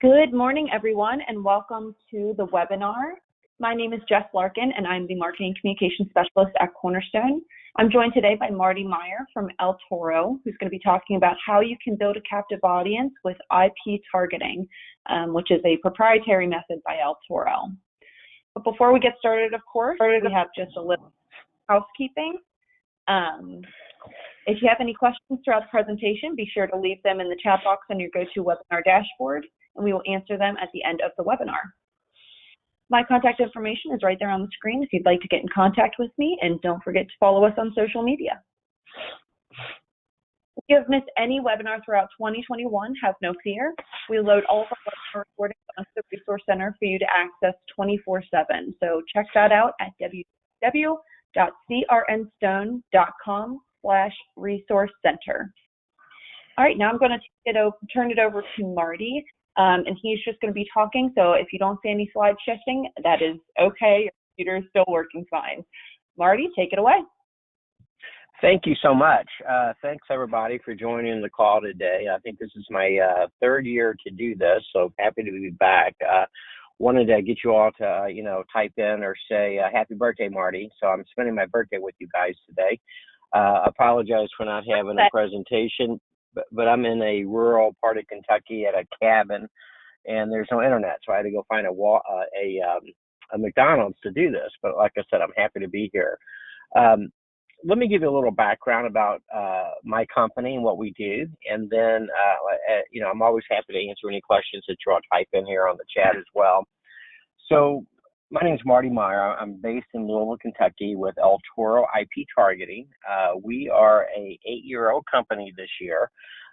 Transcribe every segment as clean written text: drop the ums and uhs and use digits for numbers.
Good morning, everyone, and welcome to the webinar. My name is Jess Larkin, and I'm the Marketing Communication Specialist at Cornerstone. I'm joined today by Marty Meyer from Toro, who's going to be talking about how you can build a captive audience with IP targeting, which is a proprietary method by Toro. But before we get started, of course, we have just a little housekeeping. If you have any questions throughout the presentation, be sure to leave them in the chat box on your GoToWebinar dashboard, and we will answer them at the end of the webinar. My contact information is right there on the screen if you'd like to get in contact with me, and don't forget to follow us on social media. If you have missed any webinar throughout 2021, have no fear. We load all of our webinar recordings onto the Resource Center for you to access 24/7. So check that out at www.crnstone.com/resource center. All right, now I'm going to turn it over to Marty, and he's just going to be talking. So if you don't see any slide shifting, that is okay. Your computer is still working fine. Marty, take it away. Thank you so much. Thanks everybody for joining the call today. I think this is my third year to do this, so happy to be back. Wanted to get you all to type in or say happy birthday, Marty. So I'm spending my birthday with you guys today. Apologize for not having a presentation, but I'm in a rural part of Kentucky at a cabin, and there's no internet, so I had to go find a McDonald's to do this. But like I said, I'm happy to be here. Let me give you a little background about my company and what we do, and then I'm always happy to answer any questions that you all type in here on the chat as well. So my name is Marty Meyer. I'm based in Louisville, Kentucky with Toro IP Targeting. We are a 8-year-old company this year.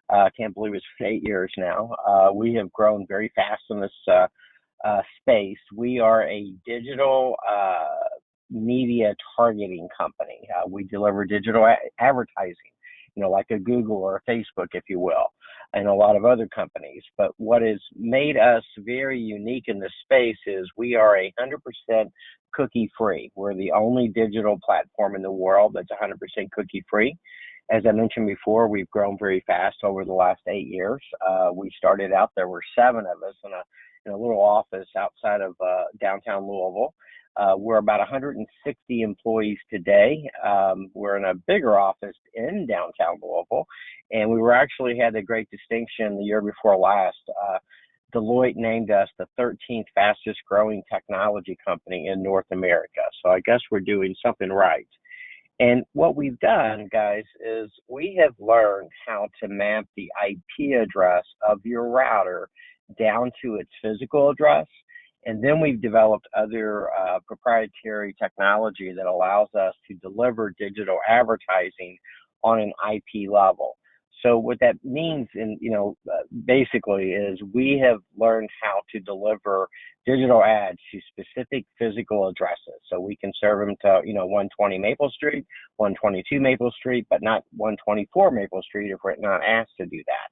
I can't believe it's 8 years now. We have grown very fast in this space. We are a digital media targeting company. We deliver digital advertising, like a Google or a Facebook, if you will, and a lot of other companies. But what has made us very unique in this space is we are 100% cookie free. We're the only digital platform in the world that's 100% cookie free. As I mentioned before, we've grown very fast over the last 8 years. We started out, there were 7 of us in a little office outside of downtown Louisville. We're about 160 employees today. We're in a bigger office in downtown Louisville, and we had the great distinction the year before last. Deloitte named us the 13th fastest growing technology company in North America. So I guess we're doing something right. And what we've done, guys, is we have learned how to map the IP address of your router down to its physical address. And then we've developed other proprietary technology that allows us to deliver digital advertising on an IP level. So what that means, basically, is we have learned how to deliver digital ads to specific physical addresses. So we can serve them to, 120 Maple Street, 122 Maple Street, but not 124 Maple Street if we're not asked to do that.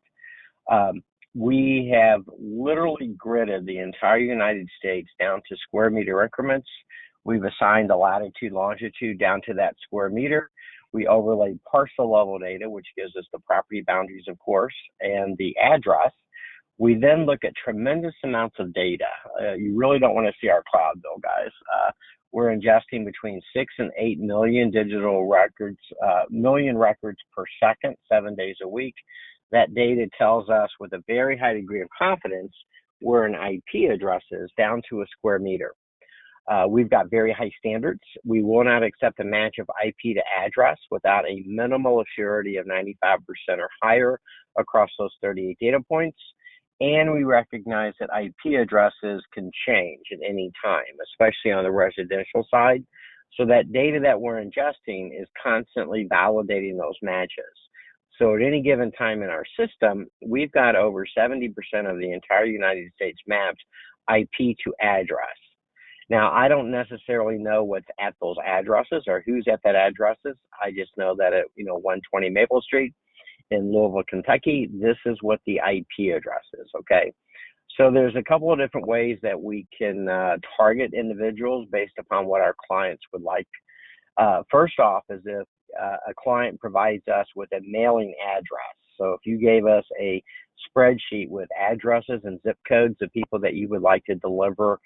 We have literally gridded the entire United States down to square meter increments. We've assigned the latitude, longitude down to that square meter. We overlaid parcel level data, which gives us the property boundaries, of course, and the address. We then look at tremendous amounts of data. You really don't want to see our cloud bill, guys. We're ingesting between 6 and 8 million digital records, million records per second, 7 days a week. That data tells us with a very high degree of confidence where an IP address is down to a square meter. We've got very high standards. We will not accept a match of IP to address without a minimal surety of 95% or higher across those 38 data points. And we recognize that IP addresses can change at any time, especially on the residential side. So that data that we're ingesting is constantly validating those matches. So at any given time in our system, we've got over 70% of the entire United States mapped IP to address. Now, I don't necessarily know what's at those addresses or who's at that addresses. I just know that at 120 Maple Street in Louisville, Kentucky, this is what the IP address is, okay? So there's a couple of different ways that we can target individuals based upon what our clients would like. First off is if a client provides us with a mailing address. So if you gave us a spreadsheet with addresses and zip codes of people that you would like to deliver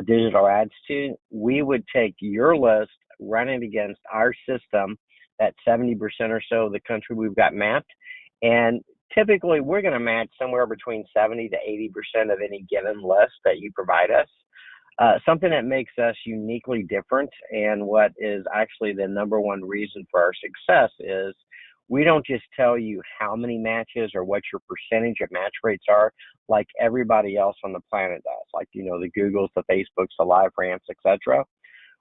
digital ads to, we would take your list, run it against our system, that 70% or so of the country we've got mapped, and typically we're going to match somewhere between 70 to 80% of any given list that you provide us. Something that makes us uniquely different, and what is actually the number one reason for our success, is we don't just tell you how many matches or what your percentage of match rates are like everybody else on the planet does, like, the Googles, the Facebooks, the LiveRamps, etc.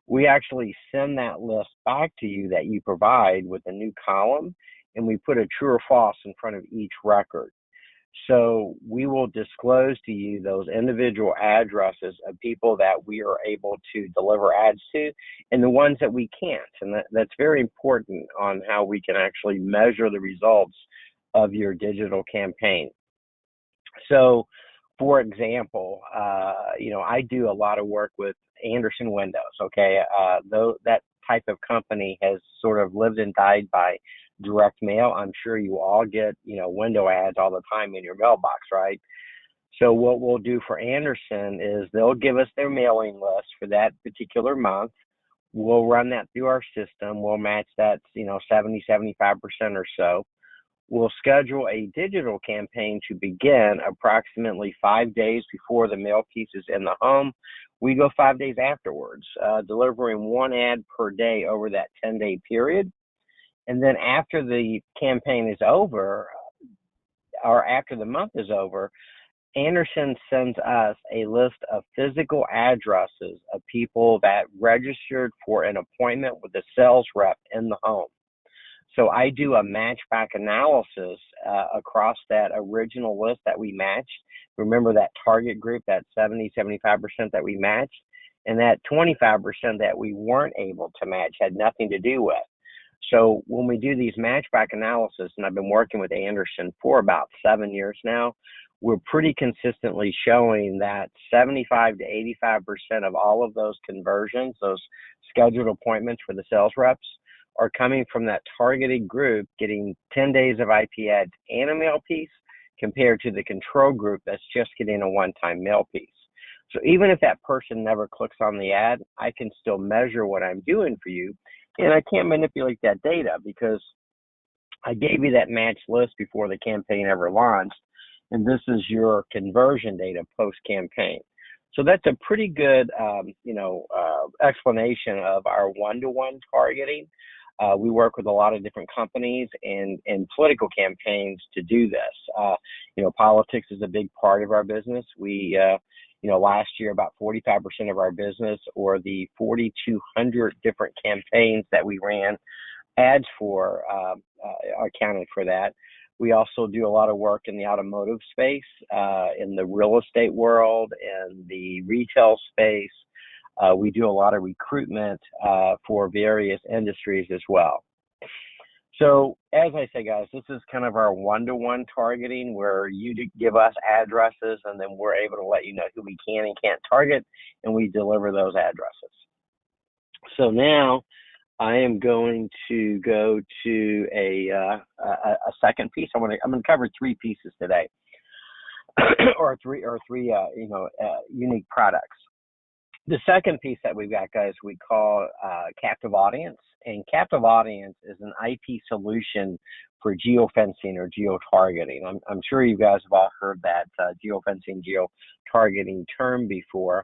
We actually send that list back to you that you provide with a new column, and we put a true or false in front of each record. So we will disclose to you those individual addresses of people that we are able to deliver ads to, and the ones that we can't. And that's very important on how we can actually measure the results of your digital campaign. So, for example, I do a lot of work with Anderson Windows. Okay, though that type of company has sort of lived and died by direct mail. I'm sure you all get, window ads all the time in your mailbox, right? So what we'll do for Anderson is they'll give us their mailing list for that particular month. We'll run that through our system. We'll match that, 70, 75% or so. We'll schedule a digital campaign to begin approximately 5 days before the mail piece is in the home. We go 5 days afterwards, delivering one ad per day over that 10-day period. And then after the campaign is over, or after the month is over, Anderson sends us a list of physical addresses of people that registered for an appointment with a sales rep in the home. So I do a matchback analysis across that original list that we matched. Remember that target group, that 70, 75% that we matched, and that 25% that we weren't able to match had nothing to do with. So when we do these matchback analysis, and I've been working with Anderson for about 7 years now, we're pretty consistently showing that 75 to 85% of all of those conversions, those scheduled appointments for the sales reps, are coming from that targeted group getting 10 days of IP ads and a mail piece, compared to the control group that's just getting a one-time mail piece. So even if that person never clicks on the ad, I can still measure what I'm doing for you, and I can't manipulate that data because I gave you that match list before the campaign ever launched, and this is your conversion data post-campaign. So that's a pretty good, explanation of our one-to-one targeting. We work with a lot of different companies and political campaigns to do this. Politics is a big part of our business. We, last year about 45% of our business, or the 4,200 different campaigns that we ran ads for, accounted for that. We also do a lot of work in the automotive space, in the real estate world, and the retail space. We do a lot of recruitment for various industries as well. So as I say, guys, this is kind of our one-to-one targeting, where you give us addresses, and then we're able to let you know who we can and can't target, and we deliver those addresses. So now I am going to go to a second piece. I'm going to cover three pieces today, or three unique products. The second piece that we've got, guys, we call captive audience, and captive audience is an IP solution for geofencing or geo-targeting. I'm sure you guys have all heard that geofencing, geo-targeting term before.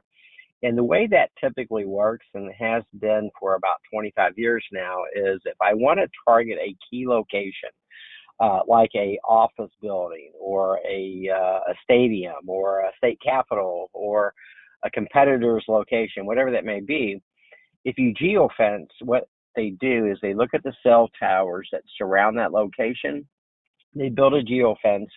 And the way that typically works, and has been for about 25 years now, is if I want to target a key location, like a office building, or a stadium, or a state capitol, or a competitor's location, whatever that may be, if you geofence, what they do is they look at the cell towers that surround that location. They build a geofence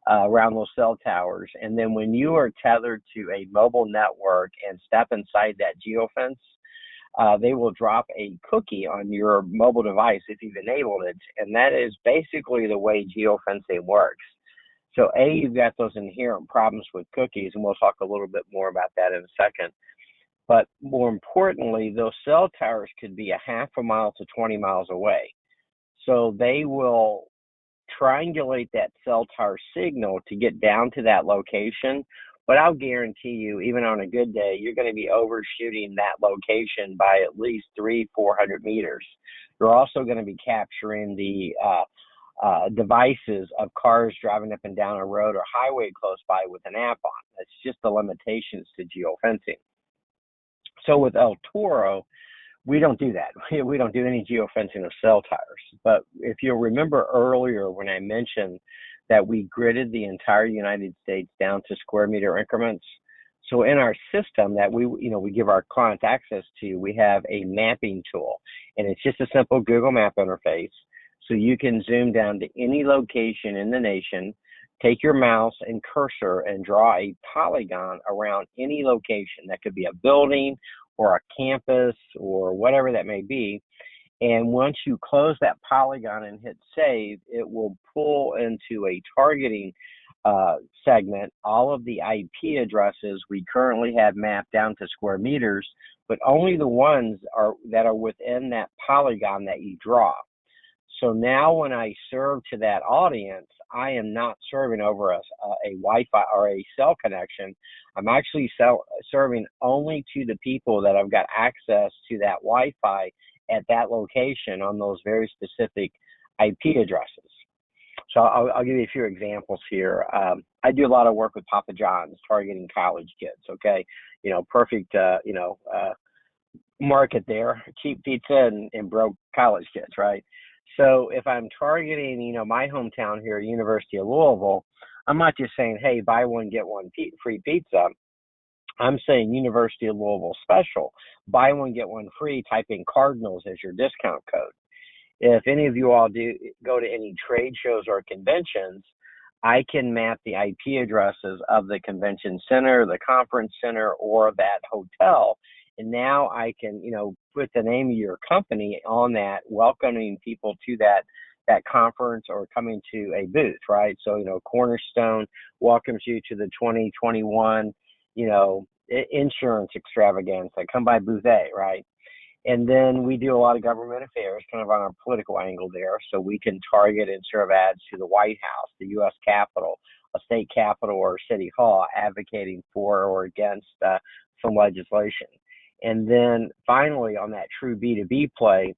around those cell towers, and then when you are tethered to a mobile network and step inside that geofence, they will drop a cookie on your mobile device if you've enabled it, and that is basically the way geofencing works. So you've got those inherent problems with cookies, and we'll talk a little bit more about that in a second. But more importantly, those cell towers could be a half a mile to 20 miles away. So they will triangulate that cell tower signal to get down to that location. But I'll guarantee you, even on a good day, you're going to be overshooting that location by at least 300-400 meters. You're also going to be capturing the devices of cars driving up and down a road or highway close by with an app on. That's just the limitations to geofencing. So with El Toro, we don't do that. We don't do any geofencing of cell towers. But if you'll remember earlier when I mentioned that we gridded the entire United States down to square meter increments. So in our system that we give our clients access to, we have a mapping tool, and it's just a simple Google Map interface. So you can zoom down to any location in the nation, take your mouse and cursor and draw a polygon around any location. That could be a building or a campus or whatever that may be. And once you close that polygon and hit save, it will pull into a targeting segment all of the IP addresses we currently have mapped down to square meters, but only the ones that are within that polygon that you draw. So now when I serve to that audience, I am not serving over a Wi-Fi or a cell connection. I'm actually serving only to the people that have got access to that Wi-Fi at that location on those very specific IP addresses. So I'll give you a few examples here. I do a lot of work with Papa John's targeting college kids, okay? Perfect, market there, cheap pizza and broke college kids, right? So if I'm targeting, my hometown here, University of Louisville, I'm not just saying, hey, buy one, get one free pizza. I'm saying University of Louisville special, buy one, get one free, type in Cardinals as your discount code. If any of you all do go to any trade shows or conventions, I can map the IP addresses of the convention center, the conference center, or that hotel. And now I can, put the name of your company on that, welcoming people to that conference or coming to a booth, right? So, Cornerstone welcomes you to the 2021, insurance extravaganza. Come by booth A, right? And then we do a lot of government affairs, kind of on our political angle there. So we can target and serve ads to the White House, the U.S. Capitol, a state capitol, or city hall, advocating for or against some legislation. And then finally, on that true B2B play,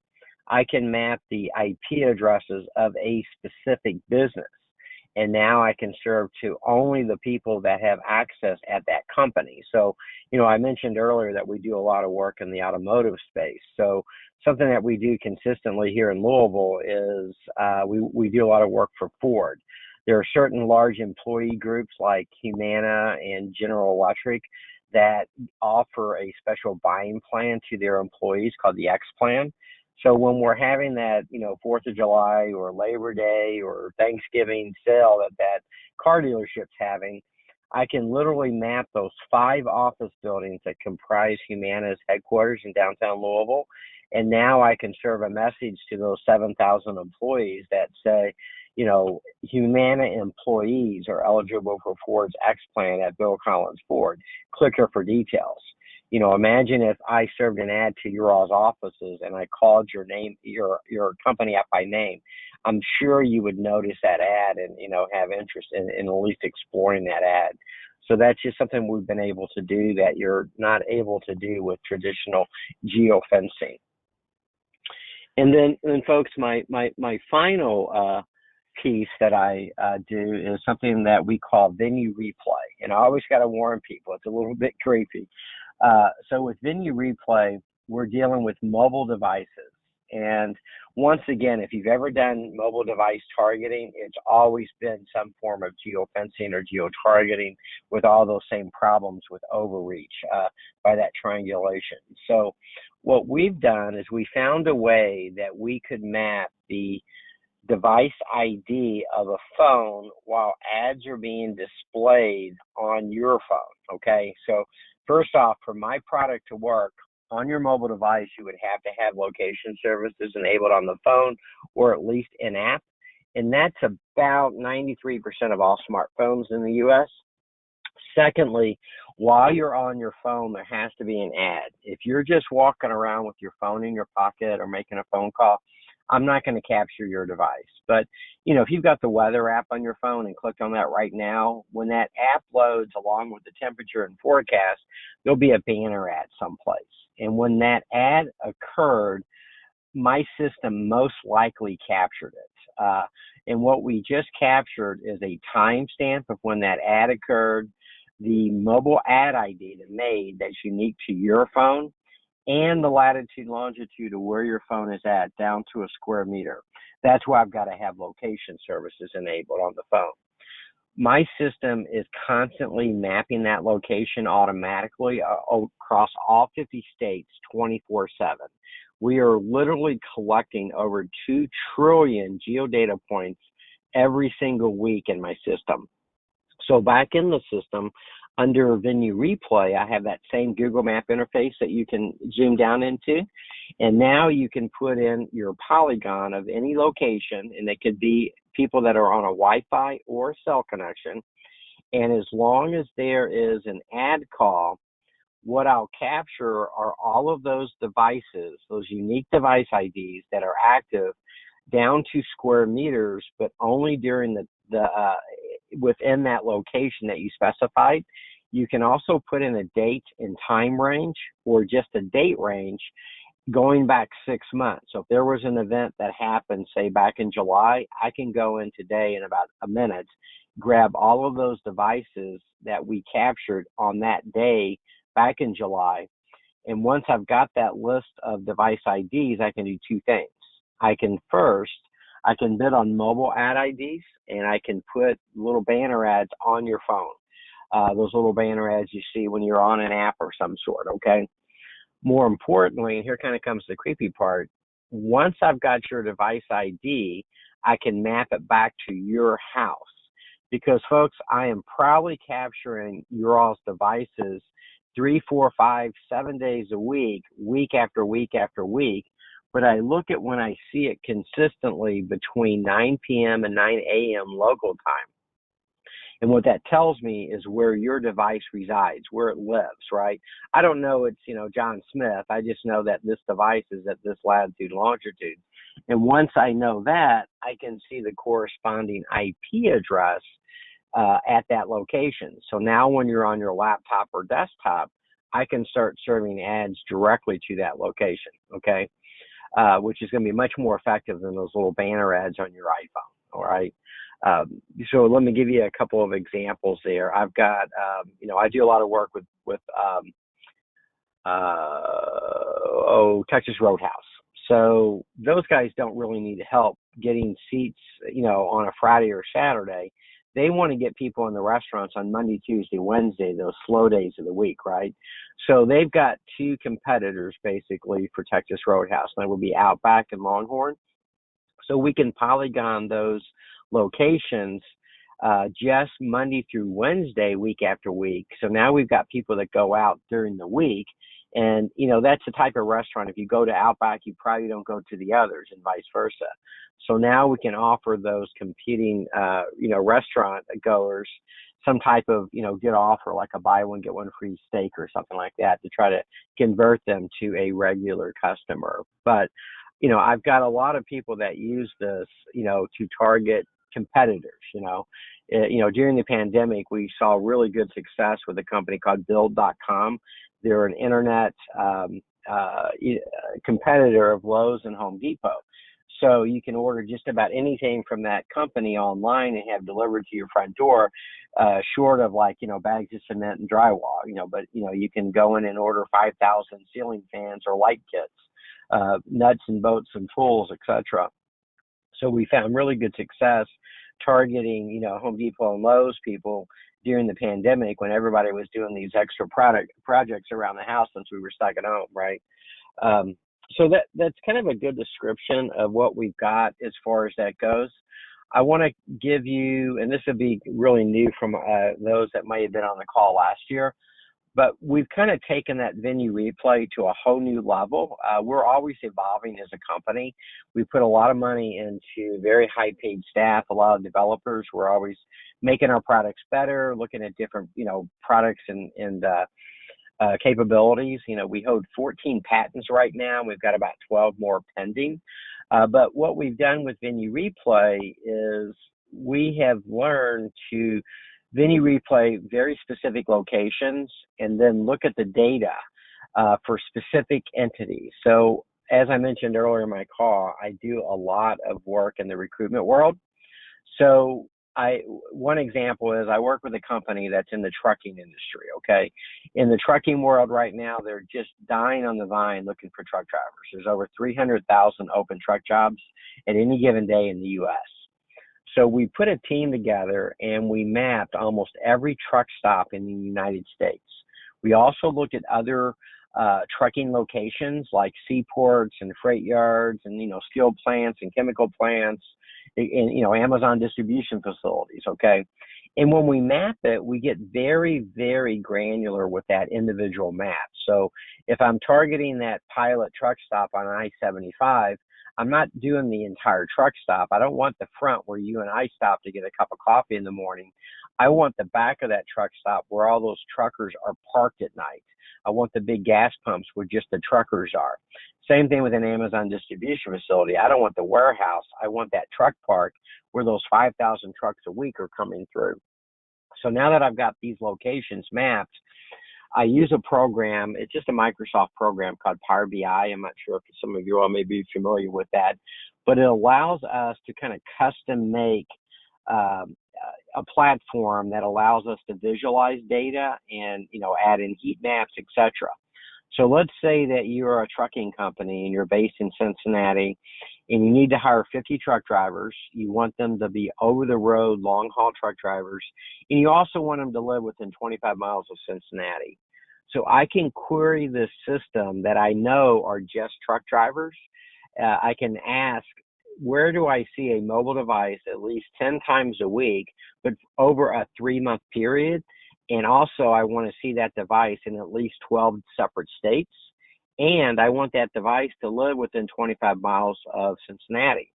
I can map the IP addresses of a specific business. And now I can serve to only the people that have access at that company. So, I mentioned earlier that we do a lot of work in the automotive space. So something that we do consistently here in Louisville is we do a lot of work for Ford. There are certain large employee groups like Humana and General Electric that offer a special buying plan to their employees called the X Plan. So when we're having that, 4th of July or Labor Day or Thanksgiving sale that car dealership's having, I can literally map those 5 office buildings that comprise Humana's headquarters in downtown Louisville. And now I can serve a message to those 7,000 employees that say, Humana employees are eligible for Ford's X Plan at Bill Collins Ford. Click here for details. Imagine if I served an ad to your all's offices and I called your name, your company up by name. I'm sure you would notice that ad and, have interest in at least exploring that ad. So that's just something we've been able to do that you're not able to do with traditional geofencing. And then folks, my final piece that I do is something that we call venue replay. And I always got to warn people, it's a little bit creepy. So with venue replay, we're dealing with mobile devices. And once again, if you've ever done mobile device targeting, it's always been some form of geofencing or geo-targeting with all those same problems with overreach by that triangulation. So what we've done is we found a way that we could map the device ID of a phone while ads are being displayed on your phone, okay? So first off, for my product to work on your mobile device, you would have to have location services enabled on the phone or at least in-app, and that's about 93% of all smartphones in the U.S. Secondly, while you're on your phone, there has to be an ad. If you're just walking around with your phone in your pocket or making a phone call, I'm not going to capture your device. But, if you've got the weather app on your phone and clicked on that right now, when that app loads along with the temperature and forecast, there'll be a banner ad someplace. And when that ad occurred, my system most likely captured it. And what we just captured is a timestamp of when that ad occurred, the mobile ad ID that made that's unique to your phone, and the latitude, longitude of where your phone is at down to a square meter. That's why I've got to have location services enabled on the phone. My system is constantly mapping that location automatically across all 50 states 24/7. We are literally collecting over 2 trillion geodata points every single week in my system. So back in the system, under venue replay, I have that same Google Map interface that you can zoom down into. And now you can put in your polygon of any location, and it could be people that are on a Wi-Fi or cell connection. And as long as there is an ad call, what I'll capture are all of those devices, those unique device IDs that are active down to square meters, but only during the within that location that you specified. You can also put in a date and time range or just a date range going back 6 months. So if there was an event that happened, say back in July, I can go in today in about a minute, grab all of those devices that we captured on that day back in July. And once I've got that list of device IDs, I can do 2 things. I can bid on mobile ad IDs, and I can put little banner ads on your phone. Those little banner ads you see when you're on an app or some sort, okay? More importantly, and here kind of comes the creepy part, once I've got your device ID, I can map it back to your house. Because, folks, I am proudly capturing your all's devices 3, 4, 5, 7 days a week, week after week after week. But I look at when I see it consistently between 9 p.m. and 9 a.m. local time. And what that tells me is where your device resides, where it lives, right? I don't know it's, John Smith. I just know that this device is at this latitude, longitude. And once I know that, I can see the corresponding IP address at that location. So now when you're on your laptop or desktop, I can start serving ads directly to that location, okay? Which is going to be much more effective than those little banner ads on your iPhone, all right? So let me give you a couple of examples there. I've got, I do a lot of work with Texas Roadhouse. So those guys don't really need help getting seats, on a Friday or Saturday. They want to get people in the restaurants on Monday, Tuesday, Wednesday, those slow days of the week, right? So they've got 2 competitors basically for Texas Roadhouse. And that would be Outback and Longhorn. So we can polygon those locations just Monday through Wednesday, week after week. So now we've got people that go out during the week. And, that's the type of restaurant. If you go to Outback, you probably don't go to the others and vice versa. So now we can offer those competing, restaurant goers some type of, good offer, like a buy one, get one free steak or something like that, to try to convert them to a regular customer. But, I've got a lot of people that use this, to target competitors. During the pandemic, we saw really good success with a company called Build.com. They're an internet competitor of Lowe's and Home Depot. So you can order just about anything from that company online and have delivered to your front door, short of bags of cement and drywall, but you can go in and order 5,000 ceiling fans or light kits, nuts and bolts and tools, etc. So we found really good success targeting, Home Depot and Lowe's people during the pandemic, when everybody was doing these extra projects around the house since we were stuck at home, right? So that's kind of a good description of what we've got as far as that goes. I want to give you, and this would be really new from those that might have been on the call last year, but we've kind of taken that venue replay to a whole new level. We're always evolving as a company. We put a lot of money into very high paid staff, a lot of developers. We're always making our products better, looking at different, products and capabilities. We hold 14 patents right now. We've got about 12 more pending. But what we've done with Venue Replay is we have learned to Venue Replay very specific locations and then look at the data for specific entities. So as I mentioned earlier in my call, I do a lot of work in the recruitment world. So one example is I work with a company that's in the trucking industry, okay? In the trucking world right now, they're just dying on the vine looking for truck drivers. There's over 300,000 open truck jobs at any given day in the U.S. So we put a team together and we mapped almost every truck stop in the United States. We also looked at other trucking locations like seaports and freight yards and, steel plants and chemical plants and, Amazon distribution facilities, okay? And when we map it, we get very, very granular with that individual map. So if I'm targeting that pilot truck stop on I-75, I'm not doing the entire truck stop. I don't want the front where you and I stop to get a cup of coffee in the morning. I want the back of that truck stop where all those truckers are parked at night. I want the big gas pumps where just the truckers are. Same thing with an Amazon distribution facility. I don't want the warehouse. I want that truck park where those 5,000 trucks a week are coming through. So now that I've got these locations mapped, I use a program. It's just a Microsoft program called Power BI. I'm not sure if some of you all may be familiar with that, but it allows us to kind of custom make a platform that allows us to visualize data and, add in heat maps, etc. So let's say that you're a trucking company and you're based in Cincinnati and you need to hire 50 truck drivers. You want them to be over the road, long haul truck drivers. And you also want them to live within 25 miles of Cincinnati. So I can query this system that I know are just truck drivers. I can ask, where do I see a mobile device at least 10 times a week, but over a 3-month period? And also I want to see that device in at least 12 separate states. And I want that device to live within 25 miles of Cincinnati.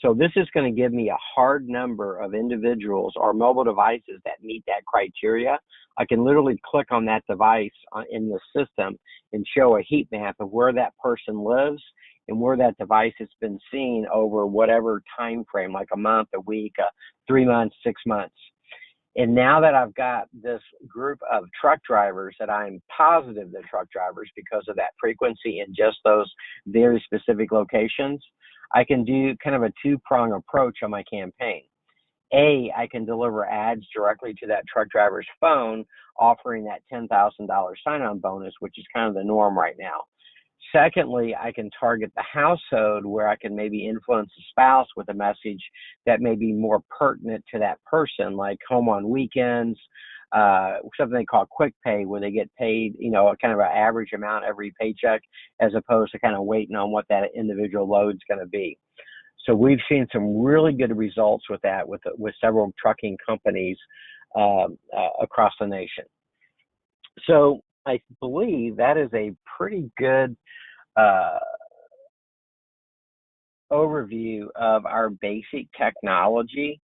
So this is going to give me a hard number of individuals or mobile devices that meet that criteria. I can literally click on that device in the system and show a heat map of where that person lives and where that device has been seen over whatever time frame, like a month, a week, 3 months, 6 months. And now that I've got this group of truck drivers that I'm positive they're truck drivers because of that frequency in just those very specific locations, I can do kind of a two-prong approach on my campaign. A, I can deliver ads directly to that truck driver's phone, offering that $10,000 sign-on bonus, which is kind of the norm right now. Secondly, I can target the household where I can maybe influence the spouse with a message that may be more pertinent to that person, like home on weekends, something they call quick pay, where they get paid, kind of an average amount every paycheck, as opposed to kind of waiting on what that individual load's going to be. So we've seen some really good results with that with several trucking companies across the nation. So I believe that is a pretty good overview of our basic technology.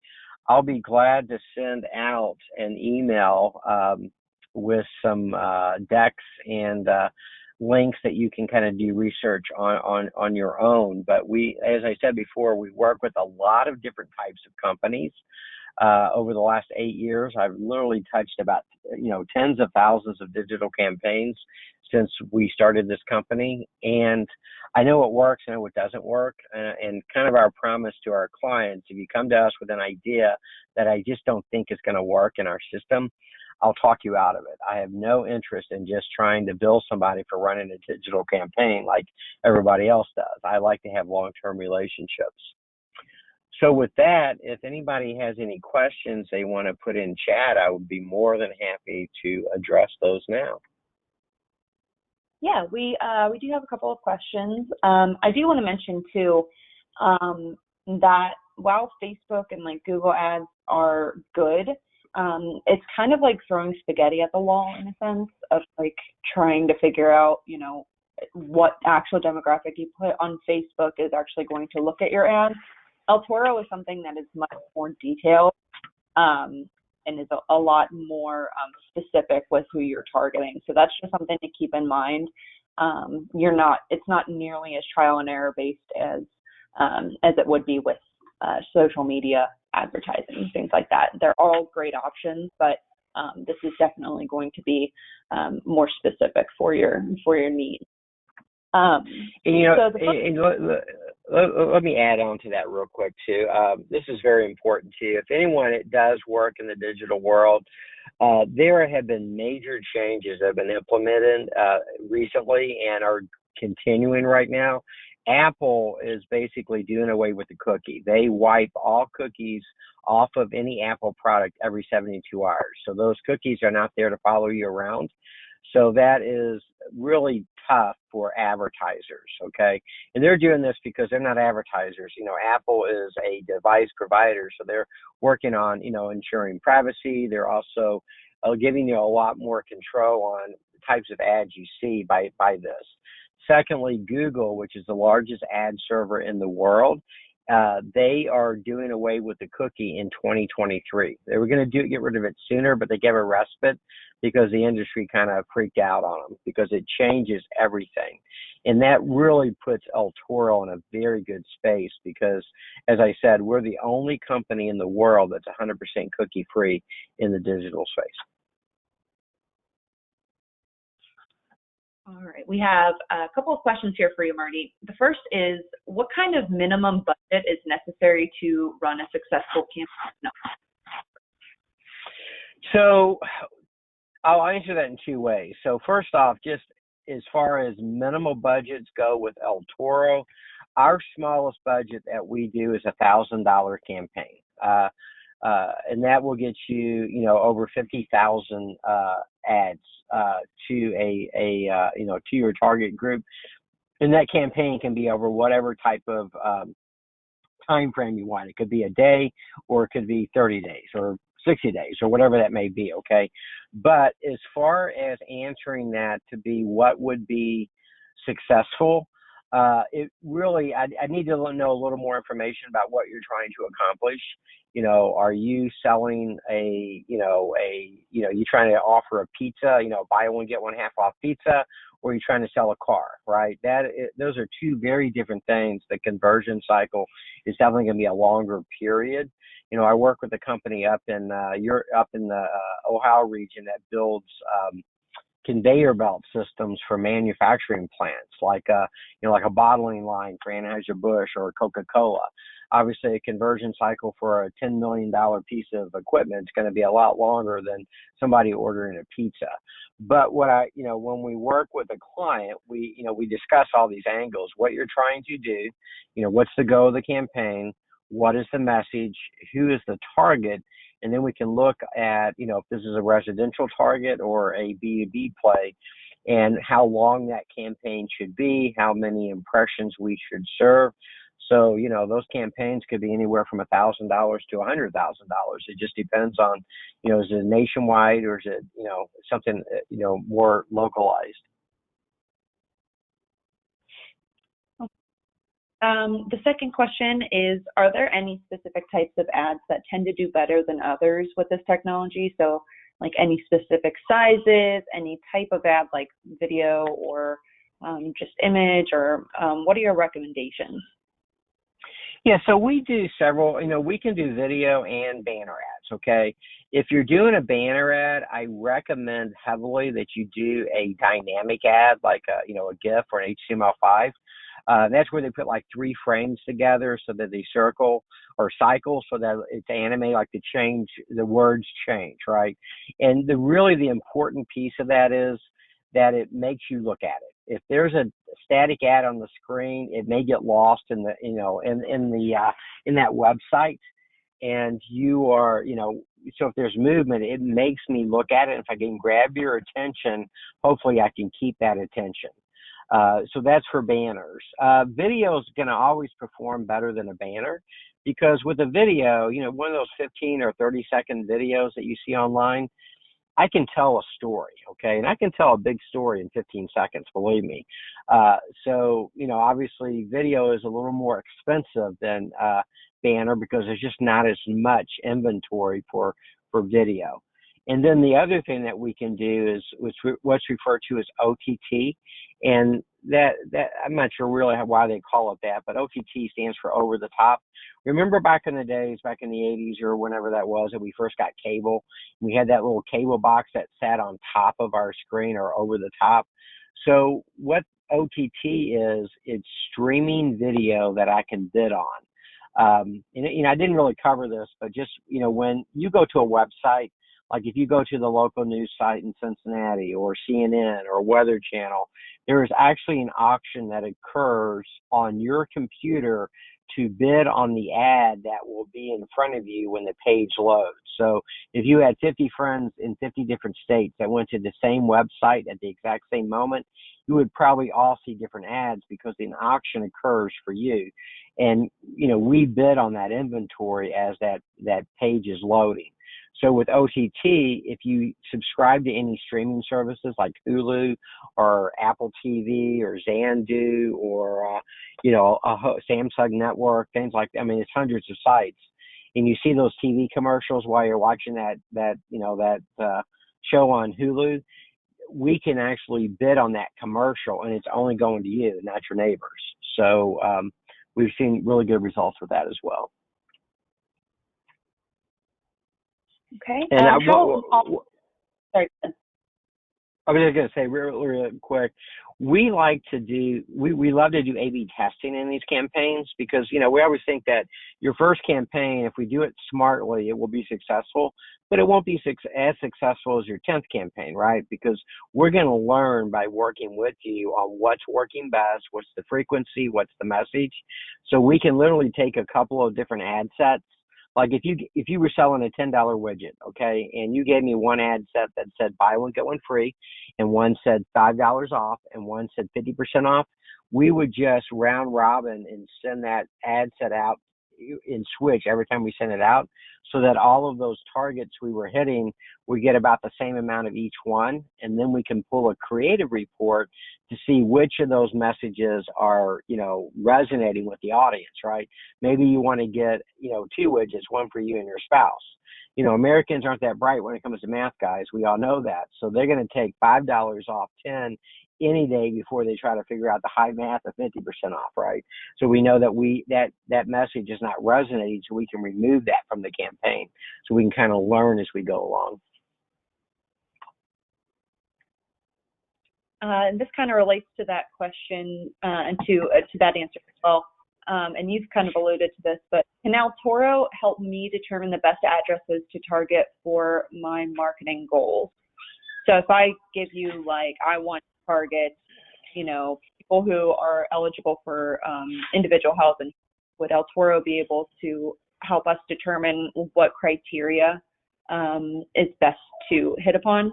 I'll be glad to send out an email with some decks and links that you can kind of do research on your own. But as I said before, we work with a lot of different types of companies. Over the last 8 years, I've literally touched about, tens of thousands of digital campaigns since we started this company. And I know what works, I know what doesn't work. And kind of our promise to our clients, if you come to us with an idea that I just don't think is going to work in our system, I'll talk you out of it. I have no interest in just trying to bill somebody for running a digital campaign like everybody else does. I like to have long-term relationships. So with that, if anybody has any questions they want to put in chat, I would be more than happy to address those now. Yeah, we do have a couple of questions. I do want to mention too that while Facebook and like Google ads are good, it's kind of like throwing spaghetti at the wall in a sense of like trying to figure out, what actual demographic you put on Facebook is actually going to look at your ad. El Toro is something that is much more detailed and is a lot more specific with who you're targeting. So that's just something to keep in mind. It's not nearly as trial and error based as as it would be with social media advertising, things like that. They're all great options, but this is definitely going to be more specific for your needs. Let me add on to that real quick too. This is very important too. If anyone does work in the digital world, there have been major changes that have been implemented recently and are continuing right now. Apple is basically doing away with the cookie. They wipe all cookies off of any Apple product every 72 hours. So those cookies are not there to follow you around. So that is really tough for advertisers, okay? And they're doing this because they're not advertisers. Apple is a device provider, so they're working on, ensuring privacy. They're also giving you a lot more control on the types of ads you see by this. Secondly, Google, which is the largest ad server in the world, they are doing away with the cookie in 2023. They were going to get rid of it sooner, but they gave a respite because the industry kind of freaked out on them because it changes everything. And that really puts El Toro in a very good space because, as I said, we're the only company in the world that's 100% cookie free in the digital space. All right, we have a couple of questions here for you, Marty. The first is, what kind of minimum budget is necessary to run a successful campaign? So I'll answer that in two ways. So first off, just as far as minimal budgets go with El Toro, our smallest budget that we do is $1,000 campaign. And that will get you, over 50,000 ads to your target group. And that campaign can be over whatever type of time frame you want. It could be a day, or it could be 30 days, or 60 days, or whatever that may be. Okay, but as far as answering that to be what would be successful, it really, I need to know a little more information about what you're trying to accomplish. Are you selling you trying to offer a pizza, buy one, get one half off pizza, or are you trying to sell a car, right? Those are two very different things. The conversion cycle is definitely going to be a longer period. I work with a company up in the Ohio region that builds conveyor belt systems for manufacturing plants, like a bottling line for Anheuser-Busch or Coca-Cola. Obviously, a conversion cycle for a $10 million piece of equipment is going to be a lot longer than somebody ordering a pizza. But when we work with a client, we discuss all these angles. What you're trying to do, what's the goal of the campaign? What is the message? Who is the target? And then we can look at, if this is a residential target or a B2B play, and how long that campaign should be, how many impressions we should serve. So, those campaigns could be anywhere from $1,000 to $100,000. It just depends on, is it nationwide, or is it, something, more localized? The second question is, are there any specific types of ads that tend to do better than others with this technology? So like any specific sizes, any type of ad like video or just image, or what are your recommendations? Yeah, so we do several, we can do video and banner ads, okay? If you're doing a banner ad, I recommend heavily that you do a dynamic ad, like a GIF or an HTML5. That's where they put like 3 frames together so that they circle or cycle so that it's animated, like the words change, right? And the important piece of that is that it makes you look at it. If there's a static ad on the screen, it may get lost in the, in that website, and you are, so if there's movement, it makes me look at it. If I can grab your attention, hopefully I can keep that attention. So that's for banners. Video is going to always perform better than a banner, because with a video, one of those 15 or 30-second videos that you see online, I can tell a story, okay? And I can tell a big story in 15 seconds, believe me. So, obviously video is a little more expensive than banner because there's just not as much inventory for video. And then the other thing that we can do is what's referred to as OTT. And that I'm not sure really why they call it that, but OTT stands for over the top. Remember back in the days, back in the 80s or whenever that was, that we first got cable, we had that little cable box that sat on top of our screen or over the top. So what OTT is, it's streaming video that I can bid on. And I didn't really cover this, but just, when you go to a website, like if you go to the local news site in Cincinnati or CNN or Weather Channel, there is actually an auction that occurs on your computer to bid on the ad that will be in front of you when the page loads. So if you had 50 friends in 50 different states that went to the same website at the exact same moment, you would probably all see different ads because an auction occurs for you. And, we bid on that inventory as that page is loading. So with OTT, if you subscribe to any streaming services like Hulu or Apple TV or Zandu or, Samsung Network, things like that, I mean, it's hundreds of sites, and you see those TV commercials while you're watching that show on Hulu, we can actually bid on that commercial, and it's only going to you, not your neighbors. So we've seen really good results with that as well. Okay. And sorry. I was just going to say real quick, we love to do A/B testing in these campaigns because, we always think that your first campaign, if we do it smartly, it will be successful, but it won't be as successful as your 10th campaign, right? Because we're going to learn by working with you on what's working best, what's the frequency, what's the message. So we can literally take a couple of different ad sets. Like if you were selling a $10 widget, okay, and you gave me one ad set that said buy one, get one free, and one said $5 off, and one said 50% off, we would just round robin and send that ad set out in switch every time we send it out, so that all of those targets we were hitting, we get about the same amount of each one, and then we can pull a creative report to see which of those messages are, resonating with the audience, right? Maybe you want to get, 2 widgets, one for you and your spouse. Americans aren't that bright when it comes to math, guys. We all know that. So they're going to take $5 off 10 any day before they try to figure out the high math of 50% off, right? So we know that that message is not resonating, so we can remove that from the campaign. So we can kind of learn as we go along. And this kind of relates to that question and to that answer as well. And you've kind of alluded to this, but can now Toro help me determine the best addresses to target for my marketing goals? So if I give you I want to target, people who are eligible for individual health, and would El Toro be able to help us determine what criteria is best to hit upon?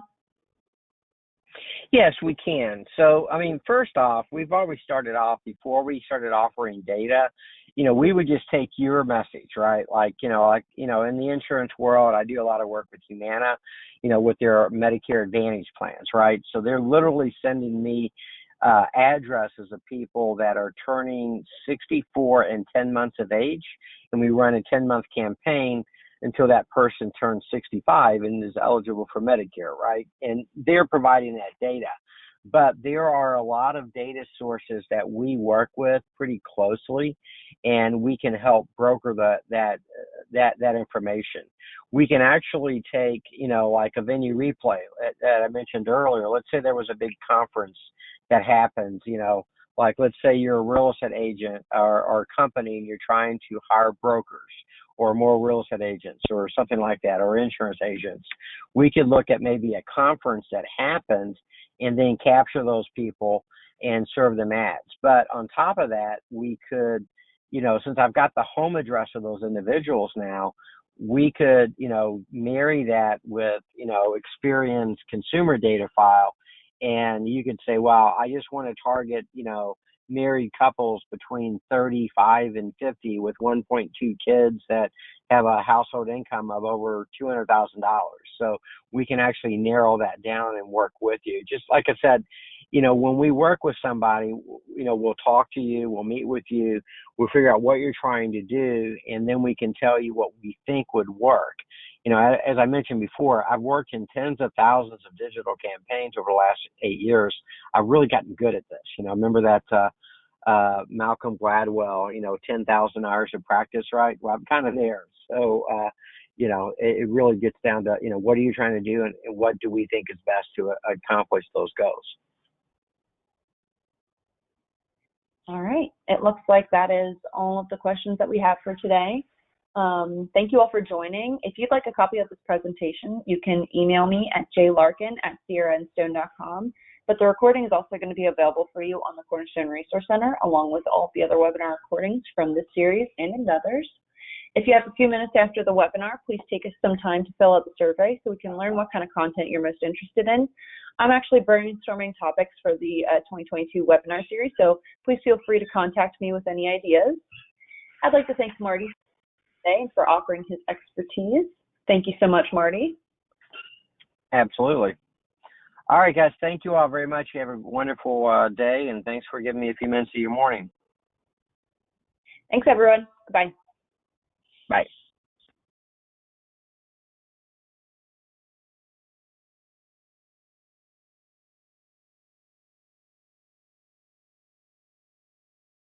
Yes, we can. So, first off, we've always started off, before we started offering data, we would just take your message, right? In the insurance world, I do a lot of work with Humana, with their Medicare Advantage plans, right? So they're literally sending me addresses of people that are turning 64 and 10 months of age, and we run a 10-month campaign until that person turns 65 and is eligible for Medicare, right? And they're providing that data. But there are a lot of data sources that we work with pretty closely, and we can help broker that information. We can actually take, like a venue replay that I mentioned earlier. Let's say there was a big conference that happens, let's say you're a real estate agent or company and you're trying to hire brokers or more real estate agents or something like that, or insurance agents. We could look at maybe a conference that happened and then capture those people and serve them ads. But on top of that, we could, since I've got the home address of those individuals now, we could, marry that with, Experian's consumer data file. And you could say, well, I just want to target, married couples between 35 and 50 with 1.2 kids that have a household income of over $200,000. So we can actually narrow that down and work with you. Just like I said, when we work with somebody, we'll talk to you, we'll meet with you, we'll figure out what you're trying to do, and then we can tell you what we think would work. as I mentioned before, I've worked in tens of thousands of digital campaigns over the last 8 years. I've really gotten good at this. I remember that Malcolm Gladwell, 10,000 hours of practice, right? Well, I'm kind of there. So, it really gets down to, what are you trying to do and what do we think is best to accomplish those goals? All right. It looks like that is all of the questions that we have for today. Thank you all for joining. If you'd like a copy of this presentation, you can email me at jlarkin@sierraandstone.com. But the recording is also going to be available for you on the Cornerstone Resource Center, along with all the other webinar recordings from this series and others. If you have a few minutes after the webinar, please take us some time to fill out the survey so we can learn what kind of content you're most interested in. I'm actually brainstorming topics for the 2022 webinar series, so please feel free to contact me with any ideas. I'd like to thank Marty today for offering his expertise. Thank you so much, Marty. Absolutely. All right, guys, thank you all very much. You have a wonderful day, and thanks for giving me a few minutes of your morning. Thanks, everyone. Goodbye. Bye.